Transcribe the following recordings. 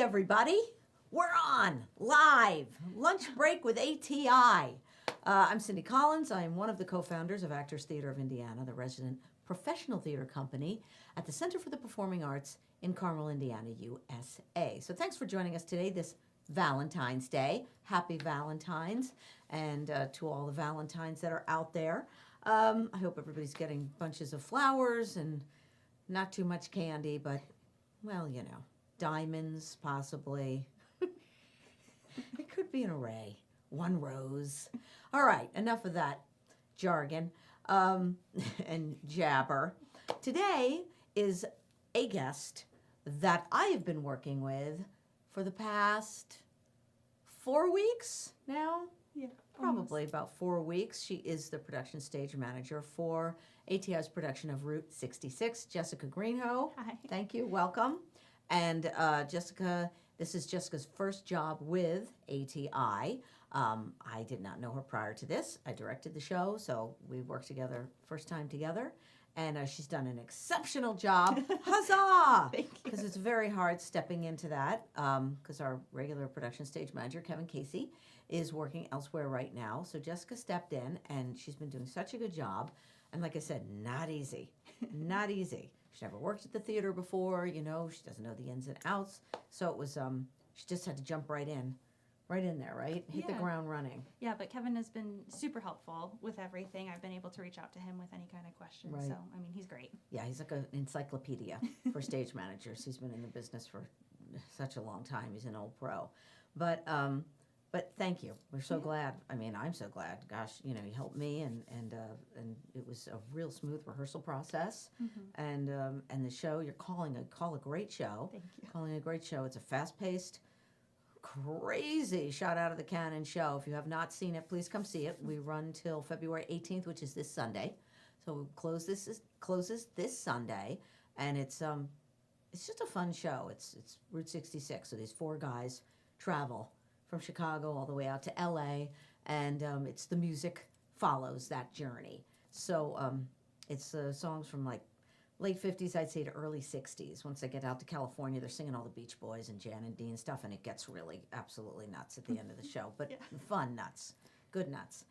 everybody. We're on live lunch break with ATI. I'm Cindy Collins. I am one of the co-founders of Actors Theater of Indiana, the resident professional theater company at the Center for the Performing Arts in Carmel, Indiana, USA. So thanks for joining us today, this Valentine's Day. Happy Valentine's, and to all the Valentines that are out there. I hope everybody's getting bunches of flowers and not too much candy, but, well, you know, diamonds, possibly. It could be an array. One rose. All right, enough of that jargon and jabber. Today is a guest that I have been working with for the past 4 weeks now. Yeah, Probably about 4 weeks. She is the production stage manager for ATI's production of Route 66. Jessica Greenhoe. Hi. Thank you. Welcome. And Jessica, this is Jessica's first job with ATI. I did not know her prior to this. I directed the show, so we worked together first time together. And she's done an exceptional job. Huzzah! Thank you. Because it's very hard stepping into that, because our regular production stage manager, Kevin Casey, is working elsewhere right now. So Jessica stepped in, and she's been doing such a good job. And like I said, not easy. Not easy. She never worked at the theater before, you know, she doesn't know the ins and outs. So it was, she just had to jump right in there, right? Hit the Yeah. ground running. Yeah, but Kevin has been super helpful with everything. I've been able to reach out to him with any kind of questions. Right. So, I mean, he's great. Yeah, he's like an encyclopedia for stage managers. He's been in the business for such a long time. He's an old pro. But thank you. We're so Yeah. glad. I mean, I'm so glad. Gosh, you know, you helped me, and it was a real smooth rehearsal process. And the show, call a great show. Thank you. Calling a great show. It's a fast-paced, crazy shot out of the cannon show. If you have not seen it, please come see it. We run till February 18th, which is this Sunday. So we closes this Sunday, and it's just a fun show. It's Route 66. So these four guys travel from Chicago all the way out to LA, and it's the music follows that journey. So it's songs from like late 50s, I'd say, to early 60s. Once they get out to California, they're singing all the Beach Boys and Jan and Dean stuff, and it gets really absolutely nuts at the end of the show. But Yeah. fun nuts. Good nuts.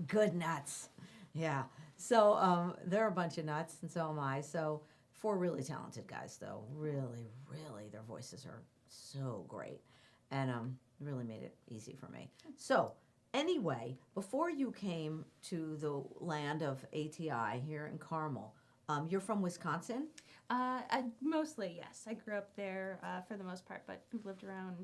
Good nuts. Yeah. So they're a bunch of nuts, and so am I. So four really talented guys, though. Really, really, their voices are so great, and really made it easy for me. So anyway, before you came to the land of ATI here in Carmel, you're from Wisconsin? Mostly, yes. I grew up there for the most part, but lived around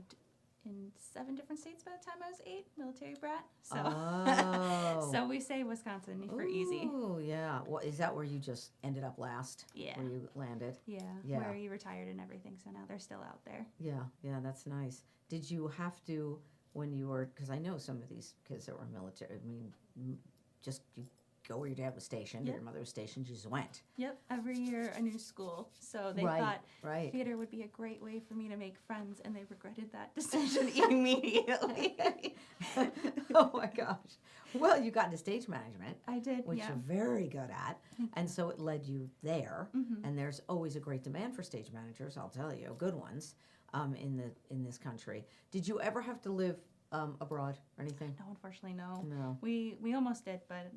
in 7 different states by the time I was 8, military brat. So, Oh. so we say Wisconsin for easy. Oh, yeah. Well, is that where you just ended up last? Yeah. Where you landed? Yeah, Yeah. where he retired and everything, so now they're still out there. Yeah, that's nice. Did you have to, when you were, because I know some of these kids that were military, I mean, just you go where your dad was stationed, or Yep. your mother was stationed, you just went. Yep, every year a new school. So they Right, thought right. theater would be a great way for me to make friends, and they regretted that decision immediately. Oh my gosh. Well, you got into stage management, I did, which yeah. you're very good at, and so it led you there. Mhm. And there's always a great demand for stage managers, I'll tell you, good ones, in this country. Did you ever have to live abroad or anything? No, unfortunately, no. No. We almost did, but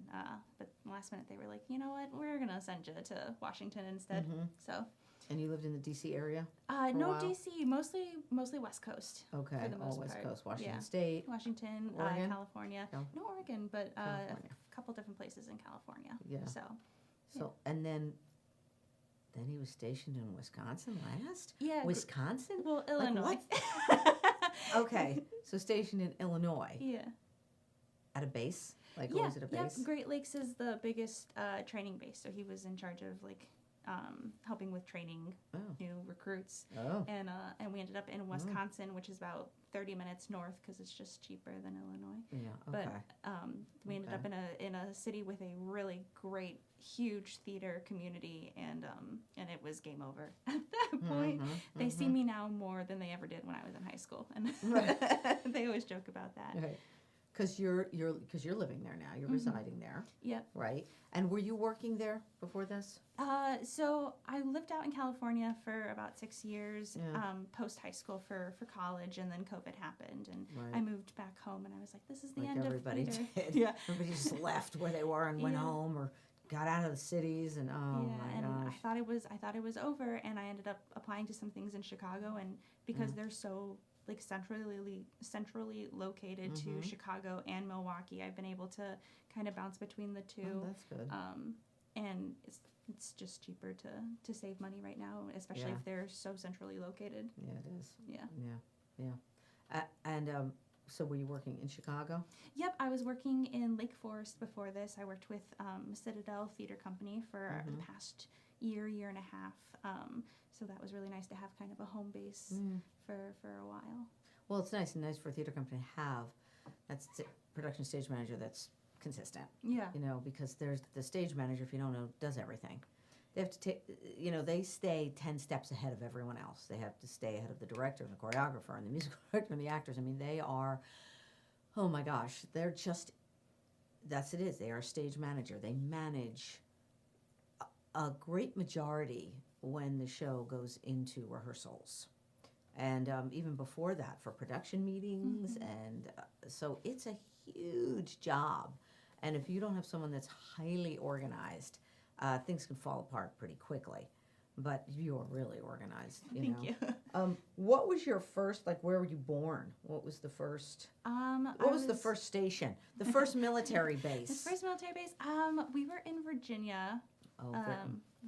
last minute they were like, you know what, we're gonna send you to Washington instead. Mhm. So, And you lived in the D.C. area? no while? DC, mostly West Coast. Okay, For the all most West part. Coast, Washington Yeah. State. Washington, Oregon? California. No. No Oregon, but California. a couple different places in California. Yeah. So, And then he was stationed in Wisconsin last? yeah. Wisconsin? Well, Illinois. Okay, so stationed in Illinois Yeah. at a base? Like, Yeah, was it a base? Great Lakes is the biggest training base, so he was in charge of helping with training Oh, new recruits, oh, and we ended up in Wisconsin, which is about 30 minutes north because it's just cheaper than Illinois. yeah, okay. But we ended up in a city with a really great, huge theater community, and it was game over at that point. They see me now more than they ever did when I was in high school, and Right. they always joke about that. Right. Because you're living there now. You're residing there, Yep. right? And were you working there before this? So I lived out in California for about 6 years, Yeah. post high school for college, and then COVID happened, and Right. I moved back home, and I was like, this is the Like end everybody of theater. did. Yeah. Everybody just left where they were and went Yeah. home or got out of the cities and oh Yeah, my and gosh. I thought it was over, and I ended up applying to some things in Chicago, and because they're so like centrally located to Chicago and Milwaukee, I've been able to kind of bounce between the two. Oh, that's good. And it's just cheaper to save money right now, especially Yeah. if they're so centrally located. Yeah, it is. Yeah. And so were you working in Chicago? Yep, I was working in Lake Forest before this. I worked with Citadel Theater Company for the past year and a half. So that was really nice to have kind of a home base for a while. Well, it's nice for a theater company to have production stage manager that's consistent. Yeah. You know, because there's the stage manager, if you don't know, does everything. They have to take, they stay 10 steps ahead of everyone else. They have to stay ahead of the director and the choreographer and the musical director and the actors. I mean, they are, oh my gosh, they're just, that's it is. They are a stage manager. They manage a great majority when the show goes into rehearsals. And even before that, for production meetings. And so it's a huge job. And if you don't have someone that's highly organized, things can fall apart pretty quickly. But you're really organized. Thank you. What was your first, where were you born? What was the first, what was the first station? The first military base? The first military base? We were in Virginia. Oh,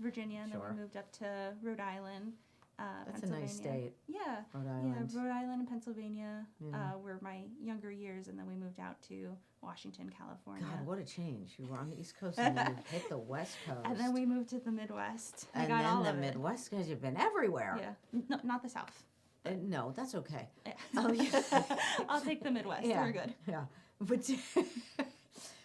Virginia, and Sure. then we moved up to Rhode Island. That's a Pennsylvania. nice state, Yeah. Rhode Island. Yeah, Rhode Island and Pennsylvania Yeah. were my younger years, and then we moved out to Washington, California. God, what a change. You were on the East Coast and then you hit the West Coast. And then we moved to the Midwest. I And got all then of the it. Midwest, because you've been everywhere. Yeah. No, not the South. No, that's okay. Yeah. Oh, yeah. I'll take the Midwest. Yeah. We're good. Yeah. But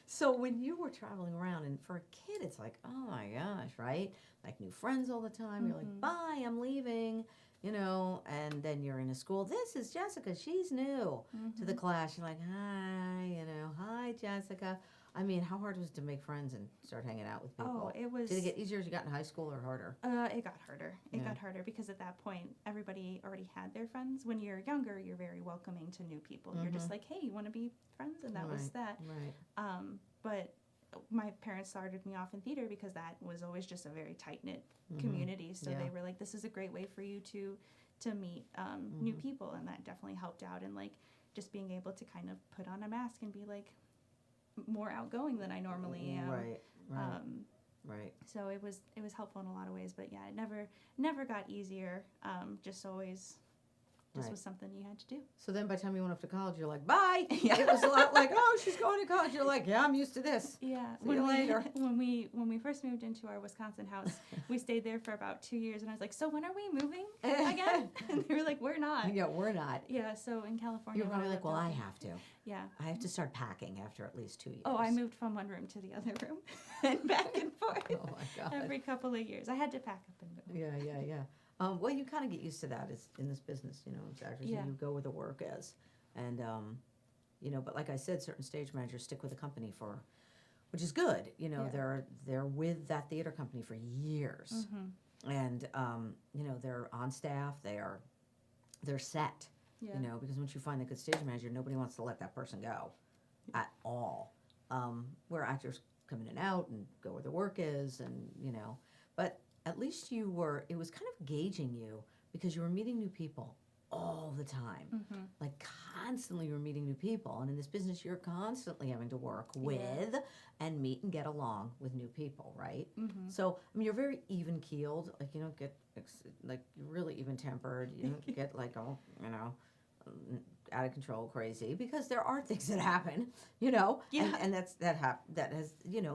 so when you were traveling around, and for a kid, it's like, oh my gosh, right? Like new friends all the time. You're like, bye, I'm leaving, and then you're in a school. This is Jessica. She's new to the class. You're like, hi, hi, Jessica. I mean, how hard was it to make friends and start hanging out with people? Oh, it was. Did it get easier as you got in high school or harder? It got harder. It got harder because at that point, everybody already had their friends. When you're younger, you're very welcoming to new people. You're just like, hey, you want to be friends? And that was that. Right. But my parents started me off in theater because that was always just a very tight-knit community. So Yeah. they were like, this is a great way for you to meet new people. And that definitely helped out. And like just being able to kind of put on a mask and be like more outgoing than I normally am. Right. Right. So it was helpful in a lot of ways. But yeah, it never got easier. Just always Right. was something you had to do. So then by the time you went off to college, you're like, bye. Yeah. It was a lot like, oh, she's going to college. You're like, yeah, I'm used to this. Yeah. See you later. When we first moved into our Wisconsin house, we stayed there for about 2 years, and I was like, so when are we moving again? And they were like, we're not. Yeah, we're not. Yeah. So in California, You're probably when like, well, I lived out have to. there- Yeah. I have to start packing after at least 2 years. Oh, I moved from one room to the other room, and back and forth Oh, my God. every couple of years. I had to pack up and move. Yeah. Well, you kind of get used to that in this business, It's actually Yeah. you go where the work is. And, but like I said, certain stage managers stick with the company which is good. Yeah. They're with that theater company for years. And, they're on staff, they're set. Yeah. Because once you find a good stage manager, nobody wants to let that person go at all. Where actors come in and out and go where the work is, and but at least it was kind of gauging you because you were meeting new people all the time. Like constantly you were meeting new people, and in this business you're constantly having to work with and meet and get along with new people, right? So I mean you're very even keeled, like you don't get like you're really even tempered. You don't get like all out of control crazy, because there are things that happen, Yeah. and that has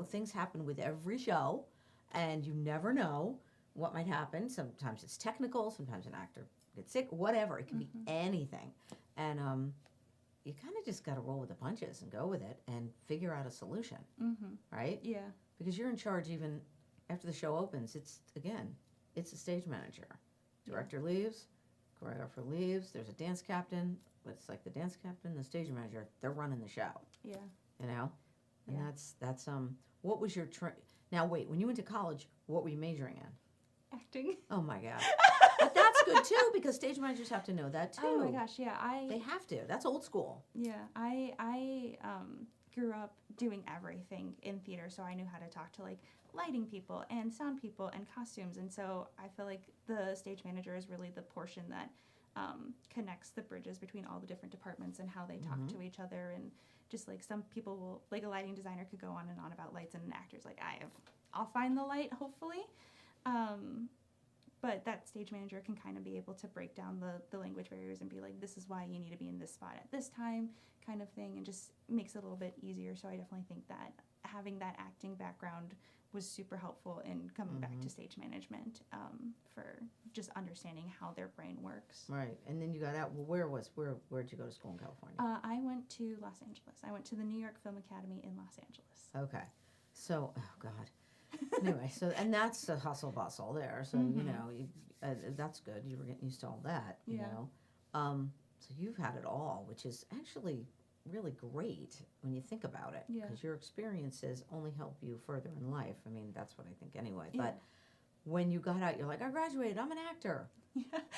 things happen with every show, and you never know what might happen. Sometimes it's technical, sometimes an actor gets sick, whatever. It can be anything, and you kind of just got to roll with the punches and go with it and figure out a solution, right? Yeah. Because you're in charge even after the show opens. It's a stage manager. Director leaves, choreographer leaves. There's a dance captain. It's like the dance captain, the stage manager. They're running the show. Yeah. You know, and Yeah. that's What was your Now wait, when you went to college, what were you majoring in? Acting. Oh my God. But that's good too because stage managers have to know that too. Oh my gosh, yeah. They have to. That's old school. Yeah, I grew up doing everything in theater, so I knew how to talk to like lighting people and sound people and costumes, and so I feel like the stage manager is really the portion that connects the bridges between all the different departments and how they talk to each other, and just like some people will, like a lighting designer could go on and on about lights, and an actor's like, I'll find the light, hopefully. But that stage manager can kind of be able to break down the language barriers and be like, this is why you need to be in this spot at this time, kind of thing, and just makes it a little bit easier. So I definitely think that having that acting background was super helpful in coming back to stage management for just understanding how their brain works. Right, and then you got out. Well, where'd you go to school in California? I went to Los Angeles. I went to the New York Film Academy in Los Angeles. Okay, so oh God. Anyway, and that's the hustle bustle there. So you know, that's good. You were getting used to all that. You know, so you've had it all, which is actually really great when you think about it, because your experiences only help you further in life. I mean, that's what I think anyway. But when you got out, you're like, I graduated. I'm an actor.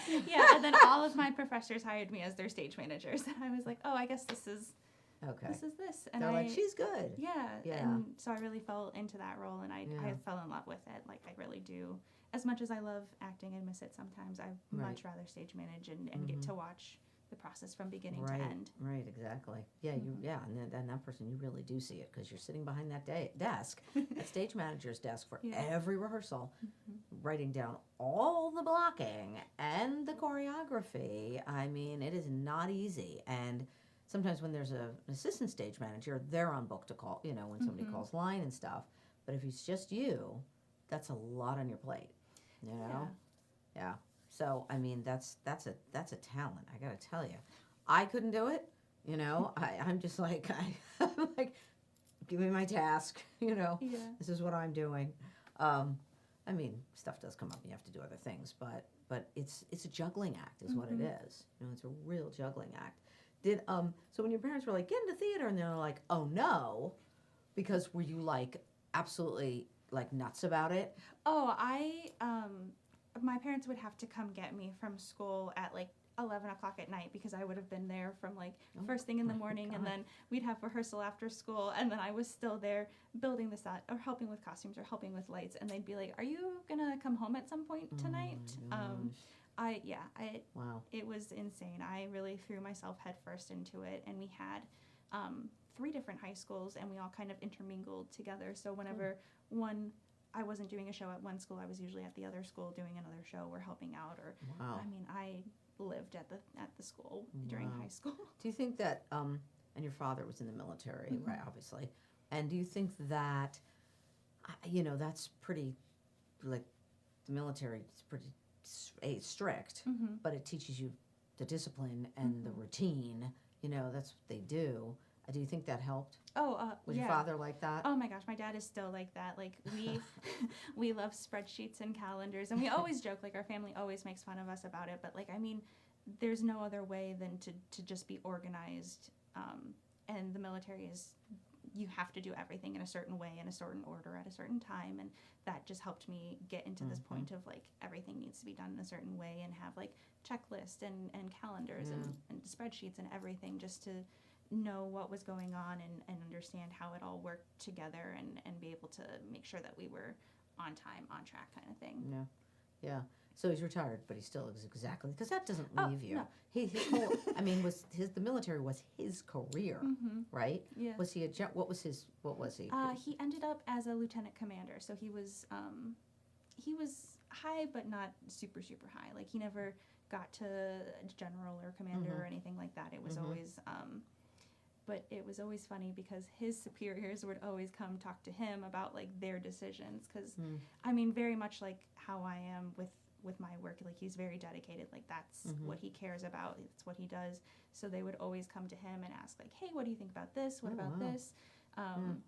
Yeah, and then all of my professors hired me as their stage managers. And I was like, oh, I guess this is this. And they're like, she's good. Yeah. And so I really fell into that role, and I fell in love with it. Like, I really do. As much as I love acting and miss it sometimes, I'd much rather stage manage and get to watch the process from beginning to end. Right, exactly. Yeah, and then that person, you really do see it because you're sitting behind that desk, that stage manager's desk for every rehearsal, writing down all the blocking and the choreography. I mean, it is not easy. And sometimes when there's an assistant stage manager, they're on book to call, you know, when somebody calls line and stuff. But if it's just you, that's a lot on your plate, you know? Yeah. So, I mean, that's a talent, I gotta tell you. I couldn't do it, you know? I'm just like, I'm like, give me my task, you know? Yeah. This is what I'm doing. I mean, stuff does come up and you have to do other things, but it's a juggling act is what it is. You know, it's a real juggling act. So when your parents were like, get into theater, and they're like, oh no, because were you like absolutely like nuts about it? Oh, my parents would have to come get me from school at like 11 o'clock at night because I would have been there from like first thing in the morning, and then we'd have rehearsal after school, and then I was still there building the set or helping with costumes or helping with lights, and they'd be like, are you gonna come home at some point tonight? Wow. It was insane. I really threw myself headfirst into it, and we had 3 different high schools, and we all kind of intermingled together. So whenever I wasn't doing a show at one school, I was usually at the other school doing another show or helping out. Or I mean, I lived at the school during high school. Do you think that and your father was in the military, right? Obviously, and do you think that you know that's pretty like the military is pretty strict, but it teaches you the discipline and the routine. You know, that's what they do. Do you think that helped? Was your father like that? Oh my gosh, my dad is still like that. Like we love spreadsheets and calendars, and we always joke, like our family always makes fun of us about it. But like, I mean, there's no other way than to just be organized. And the military is, you have to do everything in a certain way, in a certain order, at a certain time, and that just helped me get into this point of like everything needs to be done in a certain way, and have like checklists and calendars and spreadsheets and everything, just to know what was going on and understand how it all worked together, and be able to make sure that we were on time, on track, kind of thing. Yeah. So he's retired, but he still is exactly, because that doesn't leave you. No. His whole, I mean, the military was his career, right? Yeah. Was he what was he? He ended up as a lieutenant commander, so he was high, but not super, super high. Like, he never got to general or commander or anything like that. It was always, but it was always funny because his superiors would always come talk to him about like their decisions. Because I mean, very much like how I am with my work, like he's very dedicated. Like that's what he cares about. It's what he does. So they would always come to him and ask like, hey, what do you think about this? What about this?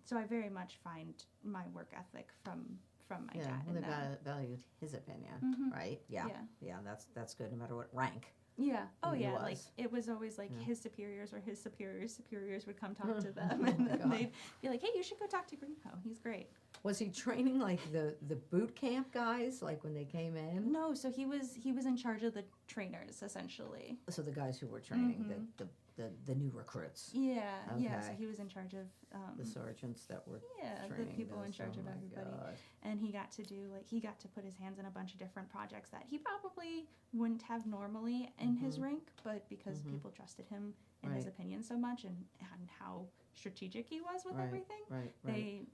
So I very much find my work ethic from my dad. Yeah, they valued his opinion, right? Yeah, that's good, no matter what rank Yeah. Oh, Who he yeah. Like was. it was always like Yeah. his superiors or his superiors would come talk to them, and Oh my then God. they'd be like, "Hey, you should go talk to Greenhoe. He's great." Was he training like the boot camp guys, like when they came in? No, so he was in charge of the trainers essentially. So the guys who were training Mhm. the new recruits, Yeah. Yeah. So Okay. he was in charge of the sergeants that were yeah, the training people in those. charge Oh of my everybody. God. And he got to put his hands in a bunch of different projects that he probably wouldn't have normally in his rank, but because people trusted him and his Right. opinion so much and how strategic he was with Right. everything, Right.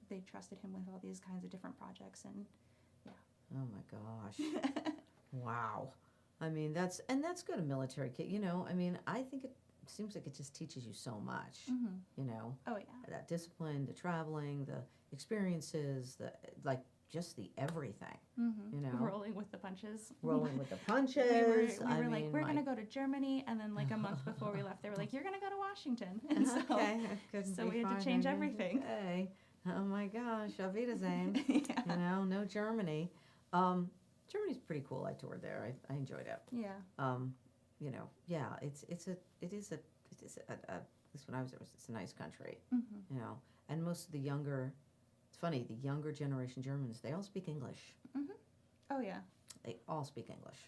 they trusted him with all these kinds of different projects. And Oh my gosh. Wow. I mean, that's good, a military kid. I mean, I think it seems like it just teaches you so much. You know, oh yeah, that discipline, the traveling, the experiences, just the everything. You know, rolling with the punches. rolling with the We punches. were I like, mean, we're gonna go to Germany, and then like a month before we left, they were like, you're gonna go to Washington, and so okay, couldn't so be we had to finer. change everything. Hey, oh my gosh, Auf Wiedersehen. Yeah. No Germany. Germany's pretty cool. I toured there. I enjoyed it. Yeah. Yeah, it is a at least when I was there, it's a nice country. And most of the younger, it's funny, the younger generation Germans, they all speak English. Oh yeah. They all speak English.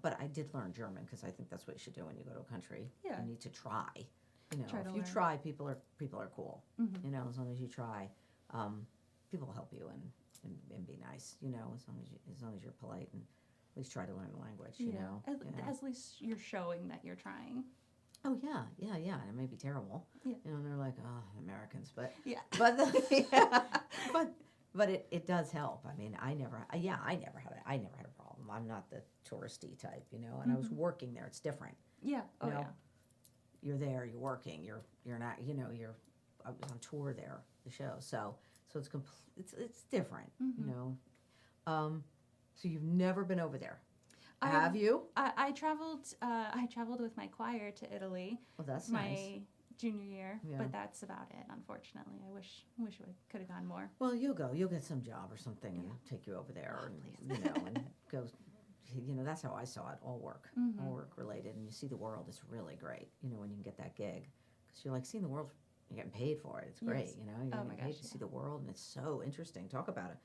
But I did learn German because I think that's what you should do when you go to a country. Yeah. You need to try. Try to if you learn. try, people are cool. As long as you try, people will help you and be nice. As long as you're polite and at least try to learn the language. At least you're showing that you're trying. Oh yeah. And it may be terrible. Yeah. And they're like, oh, Americans, but Yeah. but it does help. I mean, I never had a problem. I'm not the touristy type, and I was working there. It's different. Yeah. Oh You know, yeah. You're there, you're working, you're not, I was on tour there, the show. So it's different, So you've never been over there. Have you? I traveled with my choir to Italy. Well, that's my nice. junior year, Yeah. but that's about it. Unfortunately, I wish we could have gone more. Well, you'll go. You'll get some job or something and take you over there, and and go. That's how I saw it. All work related, and you see the world. It's really great. When you can get that gig, because you're like seeing the world. You're getting paid for it. It's great. Yes. You're Oh getting my paid gosh, to see the world, and it's so interesting. Talk about it.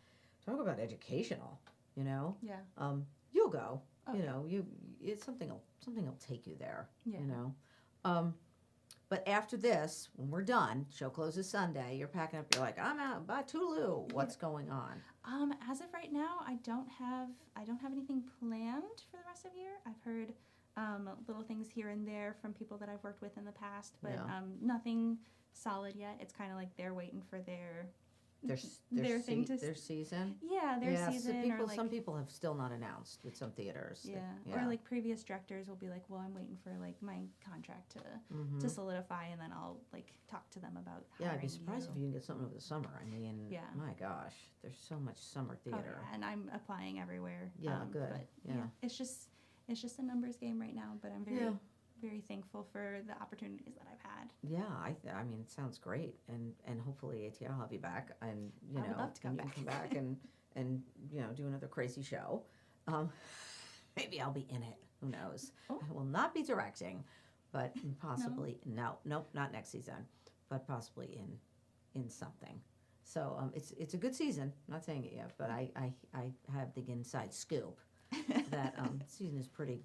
Talk about educational. Yeah. You'll go. Oh, It's something will take you there. Yeah. But after this, when we're done, show closes Sunday. You're packing up. You're like, I'm out. Bye, toodaloo. What's going on? As of right now, I don't have anything planned for the rest of the year. I've heard little things here and there from people that I've worked with in the past, but Yeah. Nothing solid yet. It's kind of like they're waiting for their Their thing to their season. their season, So or like some people have still not announced with some theaters. or like previous directors will be like, well, I'm waiting for like my contract to solidify, and then I'll like talk to them about Yeah, I'd be hiring surprised you. if you can get something over the summer. I mean, Yeah. my gosh, there's so much summer Oh, theater. yeah, and I'm applying everywhere. Yeah, good. But Yeah. it's just a numbers game right now. But I'm very Yeah. very thankful for the opportunities that I've had. Yeah, I mean, it sounds great, and hopefully ATI will have you back, and I would love to come and you can come back and do another crazy show. Maybe I'll be in it. Who knows? Oh. I will not be directing, but possibly nope, not next season, but possibly in something. So it's a good season. I'm not saying it yet, but I have the inside scoop that season is pretty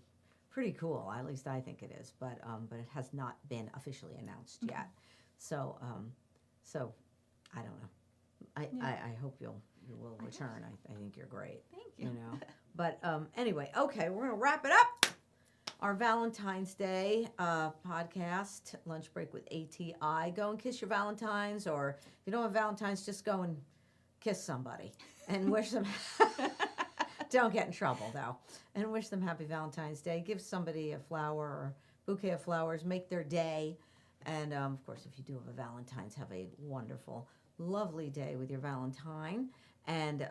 cool. At least I think it is, but it has not been officially announced yet. So I don't know. I hope you will return. I think you're great. Thank you. But anyway, okay, we're gonna wrap it up. Our Valentine's Day podcast, Lunch Break with ATI. Go and kiss your Valentines, or if you don't have Valentines, just go and kiss somebody and wish them. Don't get in trouble, though. And wish them happy Valentine's Day. Give somebody a flower or bouquet of flowers. Make their day. And, of course, if you do have a Valentine's, have a wonderful, lovely day with your Valentine. And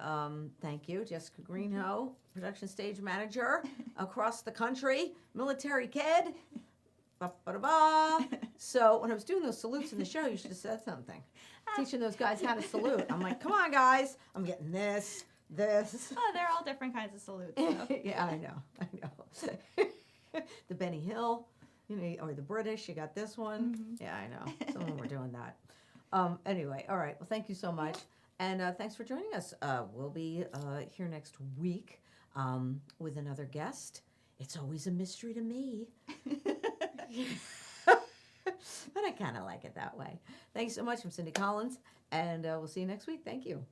thank you, Jessica Greenhoe, production stage manager across the country, military kid. Ba-ba-da-ba. So when I was doing those salutes in the show, you should have said something. Teaching those guys how to salute. I'm like, come on, guys. I'm getting this. Oh, they're all different kinds of salutes. So. Yeah, I know. the Benny Hill, you know, or the British. You got this one. Mm-hmm. Yeah, I know. Some of them were doing that. Anyway, all right. Well, thank you so much. And thanks for joining us. We'll be here next week with another guest. It's always a mystery to me. But I kind of like it that way. Thanks so much. I'm Cindy Collins, and we'll see you next week. Thank you.